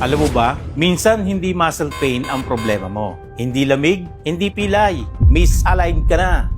Alam mo ba, minsan hindi muscle pain ang problema mo. Hindi lamig, hindi pilay, misaligned ka na.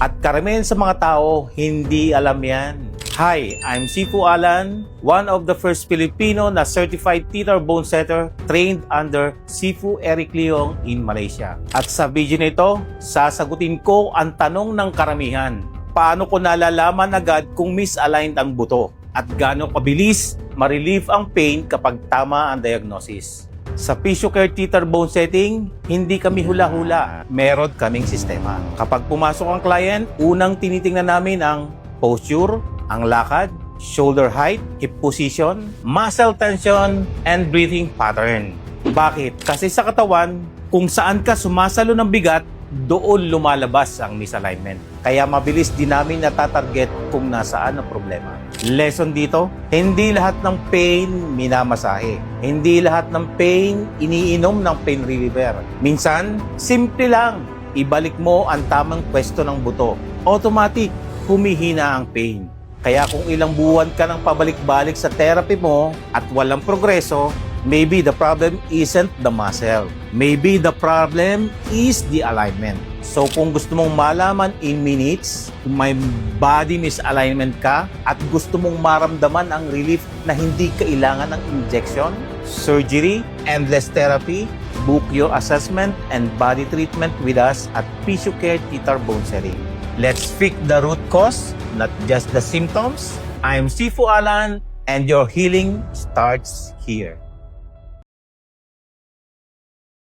At karamihan sa mga tao, hindi alam yan. Hi, I'm Sifu Alan, one of the first Filipino na certified theater bone setter trained under Sifu Eric Leong in Malaysia. At sa video na ito, sasagutin ko ang tanong ng karamihan. Paano ko nalalaman agad kung misaligned ang buto? At gaano kabilis ma-relieve ang pain kapag tama ang diagnosis. Sa PhysioCare Theater Bone Setting, hindi kami hula-hula. Meron kaming sistema. Kapag pumasok ang client, unang tinitingnan namin ang posture, ang lakad, shoulder height, hip position, muscle tension, and breathing pattern. Bakit? Kasi sa katawan, kung saan ka sumasalo ng bigat, doon lumalabas ang misalignment. Kaya mabilis din namin natatarget kung nasaan ang problema. Lesson dito, hindi lahat ng pain minamasahe. Hindi lahat ng pain iniinom ng pain reliever. Minsan, simple lang. Ibalik mo ang tamang pwesto ng buto. Automatic, humihina ang pain. Kaya kung ilang buwan ka nang pabalik-balik sa therapy mo at walang progreso, maybe the problem isn't the muscle. Maybe the problem is the alignment. So kung gusto mong malaman in minutes kung may body misalignment ka at gusto mong maramdaman ang relief na hindi kailangan ng injection, surgery, endless therapy, book your assessment and body treatment with us at PhysioCare Theater Bone Setting. Let's fix the root cause, not just the symptoms. I'm Sifu Alan and your healing starts here.